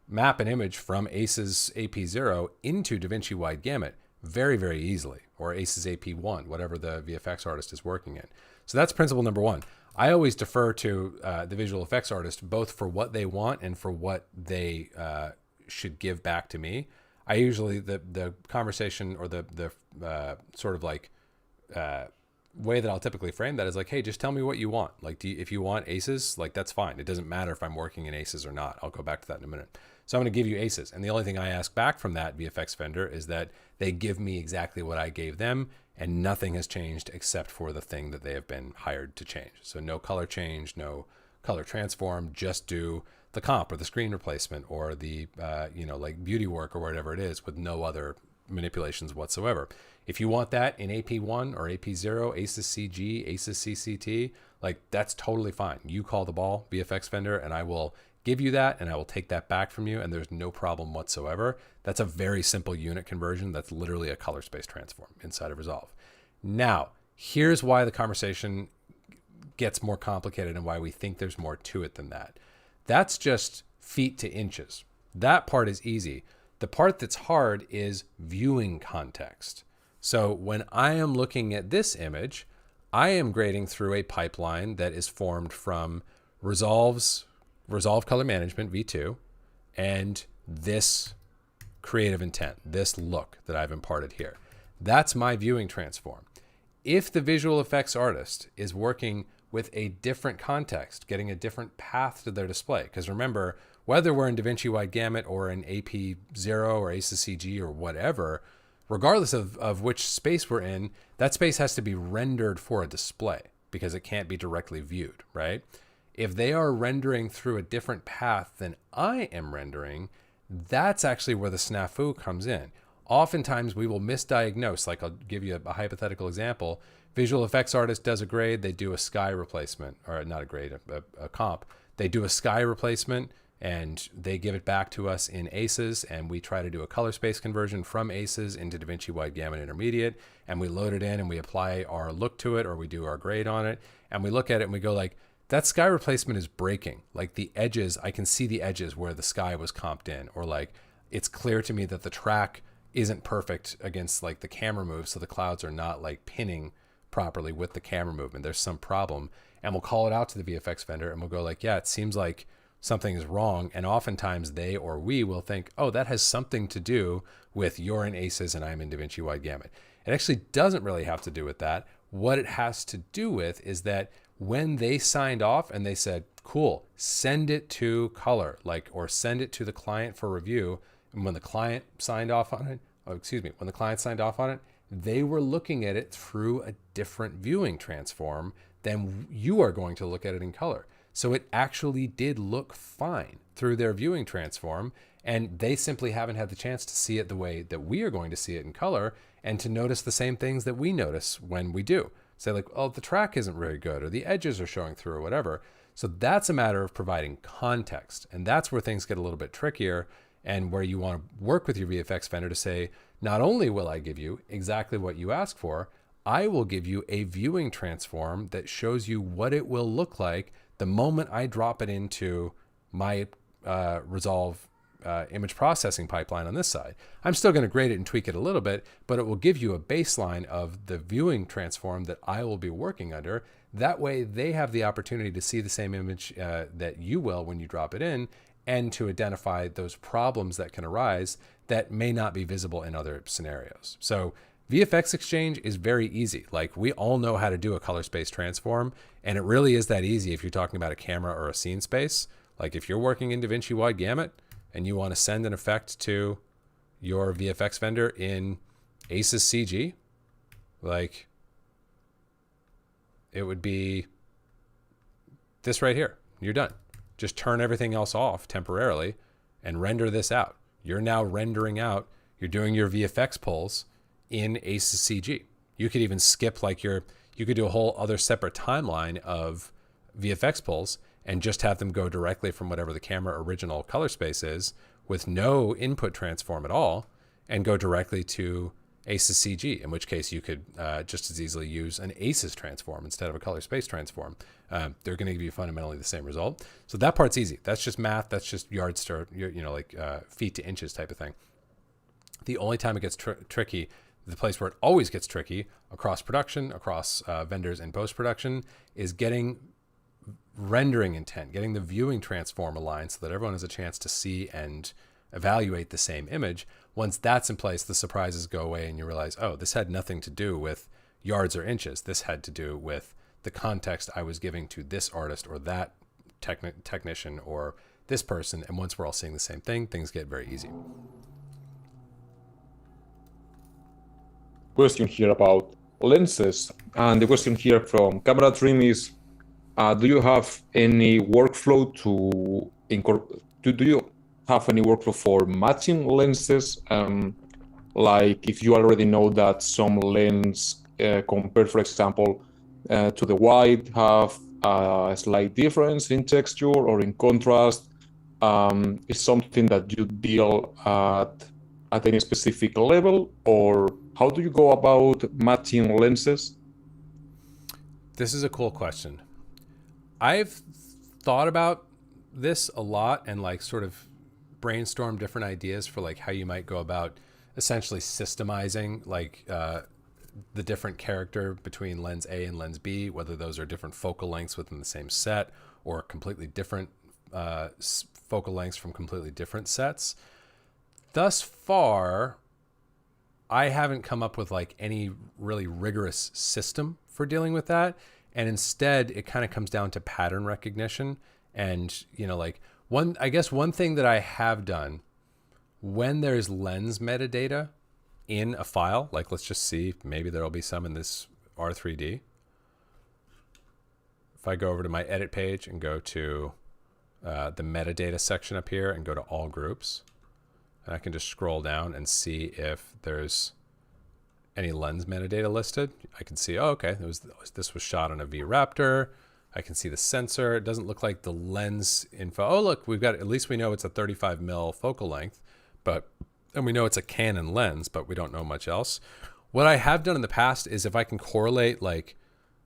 A: map an image from ACES AP0 into DaVinci Wide Gamut very, very easily, or ACES AP1, whatever the VFX artist is working in. So that's principle number one. I always defer to the visual effects artist, both for what they want and for what they should give back to me. I usually, the conversation or the sort of like way that I'll typically frame that is like, hey, just tell me what you want. Like, if you want ACES, like that's fine. It doesn't matter if I'm working in ACES or not. I'll go back to that in a minute. So I'm going to give you ACES. And the only thing I ask back from that VFX vendor is that they give me exactly what I gave them, and nothing has changed except for the thing that they have been hired to change. So no color change, no color transform, just do the comp or the screen replacement or the, like beauty work or whatever it is, with no other manipulations whatsoever. If you want that in AP1 or AP0, ACES CG, ACES CCT, like that's totally fine. You call the ball, VFX vendor, and I will give you that and I will take that back from you, and there's no problem whatsoever. That's a very simple unit conversion. That's literally a color space transform inside of Resolve. Now, here's why the conversation gets more complicated and why we think there's more to it than that. That's just feet to inches. That part is easy. The part that's hard is viewing context. So when I am looking at this image, I am grading through a pipeline that is formed from Resolve Color Management V2 and this creative intent, this look that I've imparted here. That's my viewing transform. If the visual effects artist is working with a different context, getting a different path to their display, because remember, whether we're in DaVinci Wide Gamut or in AP0 or ACES CG or whatever, regardless of which space we're in, that space has to be rendered for a display because it can't be directly viewed, right? If they are rendering through a different path than I am rendering, that's actually where the snafu comes in. Oftentimes we will misdiagnose, like I'll give you a hypothetical example. Visual effects artist does a grade, they do a sky replacement, or not a grade, a comp. They do a sky replacement and they give it back to us in ACES, and we try to do a color space conversion from ACES into DaVinci Wide Gamut Intermediate, and we load it in and we apply our look to it, or we do our grade on it, and we look at it and we go like, that sky replacement is breaking. Like the edges, I can see the edges where the sky was comped in, or like it's clear to me that the track isn't perfect against like the camera move, so the clouds are not like pinning properly with the camera movement. There's some problem, and we'll call it out to the VFX vendor and we'll go like, yeah, it seems like something is wrong. And oftentimes they or we will think, oh, that has something to do with you're in ACES and I'm in DaVinci Wide Gamut. It actually doesn't really have to do with that. What it has to do with is that when they signed off and they said, cool, send it to color, like, or send it to the client for review. And when the client signed off on it, when the client signed off on it, they were looking at it through a different viewing transform than you are going to look at it in color. So it actually did look fine through their viewing transform, and they simply haven't had the chance to see it the way that we are going to see it in color and to notice the same things that we notice when we do. Say like, oh, the track isn't very good, or the edges are showing through, or whatever. So that's a matter of providing context, and that's where things get a little bit trickier, and where you want to work with your VFX vendor to say, not only will I give you exactly what you ask for, I will give you a viewing transform that shows you what it will look like the moment I drop it into my Resolve image processing pipeline on this side. I'm still going to grade it and tweak it a little bit, but it will give you a baseline of the viewing transform that I will be working under. That way they have the opportunity to see the same image that you will when you drop it in, and to identify those problems that can arise that may not be visible in other scenarios. So VFX Exchange is very easy. Like, we all know how to do a color space transform, and it really is that easy if you're talking about a camera or a scene space. Like, if you're working in DaVinci Wide Gamut and you want to send an effect to your VFX vendor in ACES CG, like, it would be this right here. You're done. Just turn everything else off temporarily and render this out. You're now rendering out, you're doing your VFX pulls in ACES CG. You could even skip like you could do a whole other separate timeline of VFX pulls and just have them go directly from whatever the camera original color space is with no input transform at all, and go directly to ACES CG, in which case you could just as easily use an ACES transform instead of a color space transform. They're going to give you fundamentally the same result. So that part's easy. That's just math. That's just yards to, like feet to inches type of thing. The only time it gets tricky, the place where it always gets tricky across production, across vendors and post-production, is getting rendering intent, getting the viewing transform aligned so that everyone has a chance to see and evaluate the same image. Once that's in place, the surprises go away and you realize, oh, this had nothing to do with yards or inches. This had to do with the context I was giving to this artist or that technician or this person. And once we're all seeing the same thing, things get very easy.
B: Question here about lenses, and the question here from Camera Dream is, do you have any workflow to incorporate? Do you have any workflow for matching lenses? Like if you already know that some lens compared, for example, to the wide have a slight difference in texture or in contrast, is something that you deal at any specific level, or how do you go about matching lenses?
A: This is a cool question. I've thought about this a lot and like sort of brainstorm different ideas for like how you might go about essentially systemizing like the different character between lens A and lens B, whether those are different focal lengths within the same set or completely different focal lengths from completely different sets. Thus far, I haven't come up with like any really rigorous system for dealing with that. And instead it kind of comes down to pattern recognition. And, you know, like I guess one thing that I have done when there's lens metadata in a file, like let's just see, maybe there'll be some in this R3D. If I go over to my edit page and go to the metadata section up here and go to all groups, and I can just scroll down and see if there's any lens metadata listed. I can see, oh, okay, this was shot on a V Raptor. I can see the sensor. It doesn't look like the lens info. Oh, look, we've got, at least we know it's a 35 mil focal length, and we know it's a Canon lens, but we don't know much else. What I have done in the past is if I can correlate, like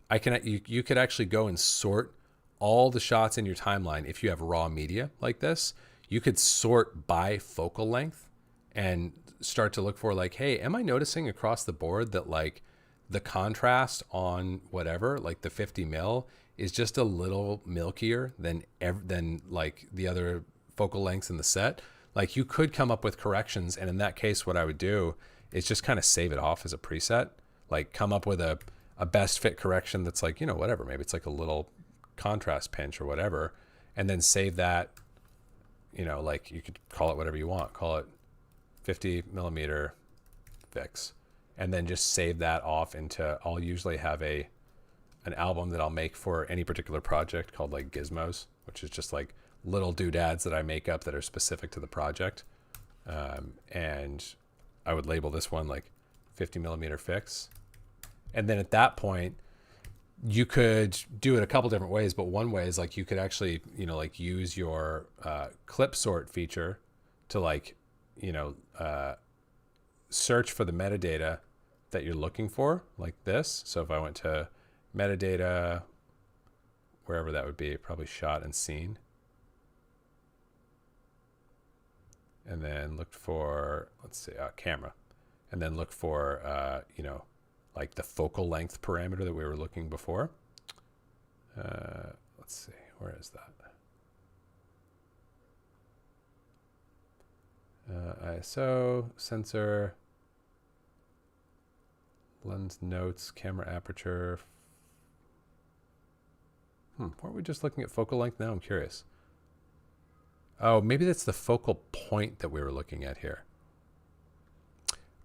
A: you could actually go and sort all the shots in your timeline. If you have raw media like this, you could sort by focal length and start to look for like, hey, am I noticing across the board that like the contrast on whatever, like the 50 mil is just a little milkier than like the other focal lengths in the set? Like you could come up with corrections. And in that case, what I would do is just kind of save it off as a preset, like come up with a best fit correction that's like, you know, whatever, maybe it's like a little contrast pinch or whatever, and then save that. You know, like you could call it whatever you want, call it 50 millimeter fix, and then just save that off into, I'll usually have an album that I'll make for any particular project called like gizmos, which is just like little doodads that I make up that are specific to the project. And I would label this one like 50 millimeter fix. And then at that point, you could do it a couple different ways, but one way is like you could actually, you know, like use your clip sort feature to like, you know, search for the metadata that you're looking for, like this. So if I went to metadata, wherever that would be, probably shot and scene, and then looked for, let's see, camera, and then look for, you know, like the focal length parameter that we were looking before. Let's see, where is that? ISO, sensor, lens notes, camera aperture. Weren't we just looking at focal length now? I'm curious. Oh, maybe that's the focal point that we were looking at here.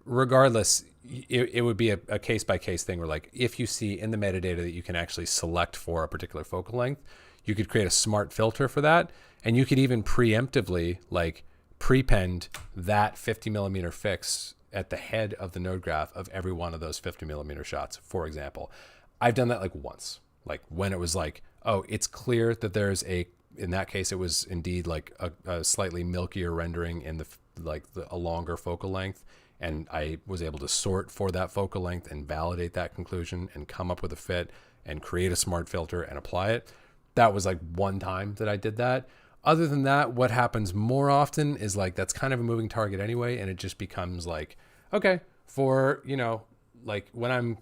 A: Regardless, it would be a case-by-case thing where like if you see in the metadata that you can actually select for a particular focal length, you could create a smart filter for that. And you could even preemptively like prepend that 50 millimeter fix at the head of the node graph of every one of those 50 millimeter shots, for example. I've done that like once, like when it was like, oh, it's clear that there's in that case, it was indeed like a slightly milkier rendering in a longer focal length. And I was able to sort for that focal length and validate that conclusion and come up with a fit and create a smart filter and apply it. That was like one time that I did that. Other than that, what happens more often is like, that's kind of a moving target anyway. And it just becomes like, okay, for, you know, like when I'm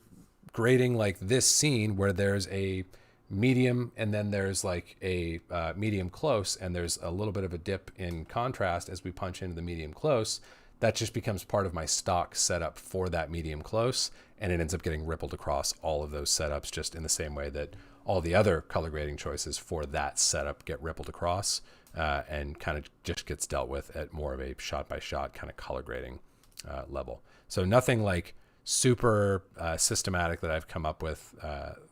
A: grading like this scene where there's a medium and then there's like a medium close and there's a little bit of a dip in contrast as we punch into the medium close, that just becomes part of my stock setup for that medium close, and it ends up getting rippled across all of those setups just in the same way that all the other color grading choices for that setup get rippled across and kind of just gets dealt with at more of a shot-by-shot kind of color grading level. So nothing like super systematic that I've come up with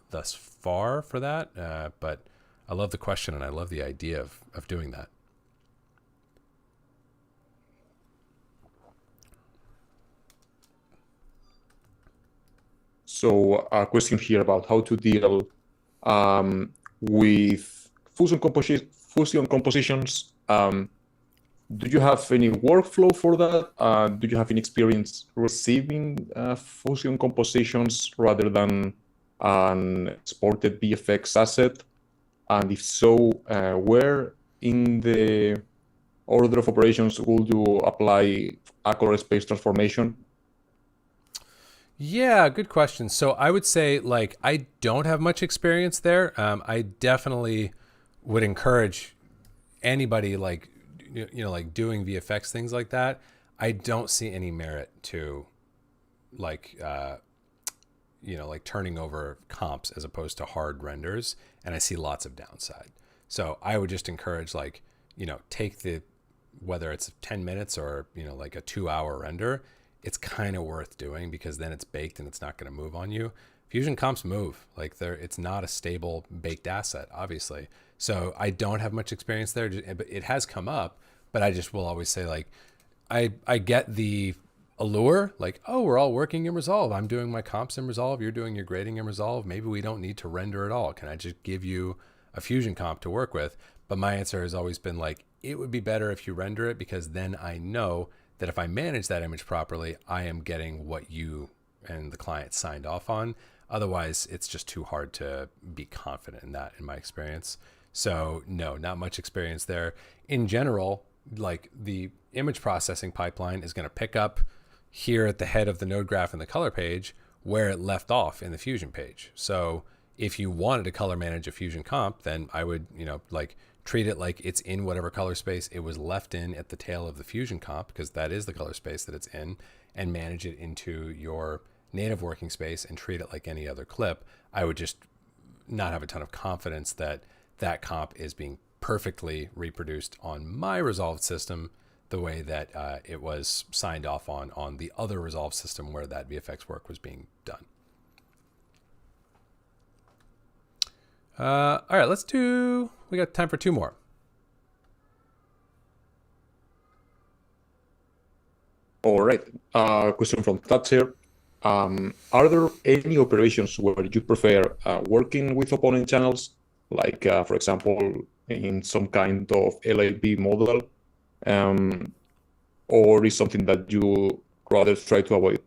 A: thus far for that, but I love the question and I love the idea of doing that.
B: So a question here about how to deal with fusion compositions. Do you have any workflow for that? Do you have any experience receiving fusion compositions rather than an exported VFX asset? And if so, where in the order of operations would you apply a color space transformation?
A: Yeah, good question. So I would say like I don't have much experience there. I definitely would encourage anybody like, you know, like doing VFX things like that. I don't see any merit to like like turning over comps as opposed to hard renders, and I see lots of downside. So I would just encourage take whether it's 10 minutes or like a 2-hour render, it's kind of worth doing because then it's baked and it's not going to move on you. Fusion comps move, it's not a stable baked asset, obviously. So I don't have much experience there, but it has come up. But I just will always say I get the allure, oh, we're all working in Resolve. I'm doing my comps in Resolve. You're doing your grading in Resolve. Maybe we don't need to render at all. Can I just give you a Fusion comp to work with? But my answer has always been it would be better if you render it, because then I know that if I manage that image properly, I am getting what you and the client signed off on. Otherwise, it's just too hard to be confident in that, in my experience. So no, not much experience there. In general, the image processing pipeline is going to pick up here at the head of the node graph in the color page where it left off in the Fusion page. So if you wanted to color manage a Fusion comp, then I would, treat it like it's in whatever color space it was left in at the tail of the Fusion comp, because that is the color space that it's in, and manage it into your native working space and treat it like any other clip. I would just not have a ton of confidence that that comp is being perfectly reproduced on my resolved system the way that it was signed off on the other resolved system where that VFX work was being done. All right, we got time for 2 more.
B: All right. Question from Thatcher. Are there any operations where you prefer working with opponent channels, for example, in some kind of LLP model, or is something that you rather try to avoid?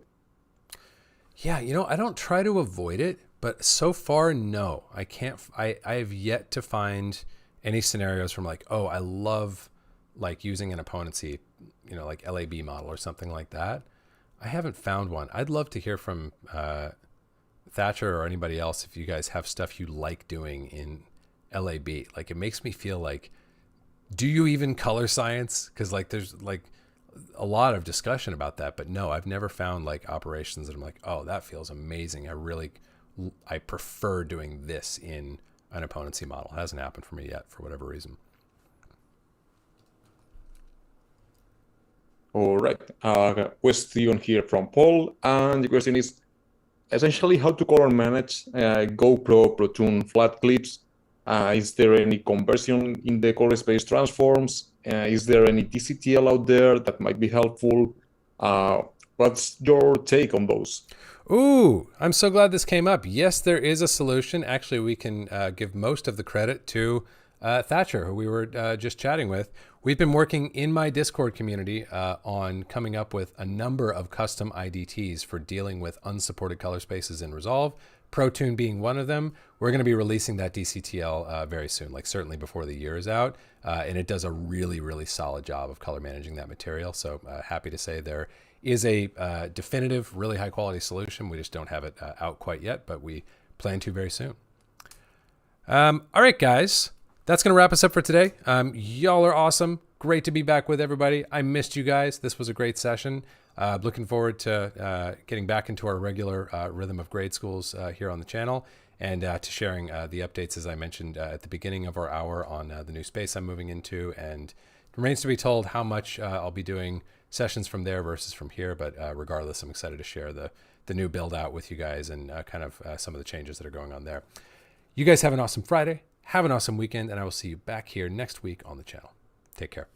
A: Yeah, I don't try to avoid it, but so far, no. I can't. I have yet to find any scenarios from I love using an opponency, LAB model or something like that. I haven't found one. I'd love to hear from Thatcher or anybody else if you guys have stuff you like doing in LAB. It makes me feel do you even color science? Because there's a lot of discussion about that, but no, I've never found operations that I'm oh, that feels amazing. I prefer doing this in an opponency model. It hasn't happened for me yet for whatever reason.
B: All right. Question here from Paul, and the question is essentially how to color manage GoPro Protune flat clips. Is there any conversion in the color space transforms? Is there any DCTL out there that might be helpful? What's your take on those?
A: Ooh, I'm so glad this came up. Yes, there is a solution. Actually, we can give most of the credit to Thatcher, who we were just chatting with. We've been working in my Discord community on coming up with a number of custom IDTs for dealing with unsupported color spaces in Resolve, Protune being one of them. We're going to be releasing that DCTL very soon, certainly before the year is out. And it does a really, really solid job of color managing that material. So happy to say there is a definitive, really high quality solution. We just don't have it out quite yet, but we plan to very soon. All right, guys. That's going to wrap us up for today. Y'all are awesome. Great to be back with everybody. I missed you guys. This was a great session. Looking forward to getting back into our regular rhythm of grade schools here on the channel, and to sharing the updates, as I mentioned at the beginning of our hour, on the new space I'm moving into. And it remains to be told how much I'll be doing sessions from there versus from here. But regardless, I'm excited to share the new build out with you guys and kind of some of the changes that are going on there. You guys have an awesome Friday. Have an awesome weekend, and I will see you back here next week on the channel. Take care.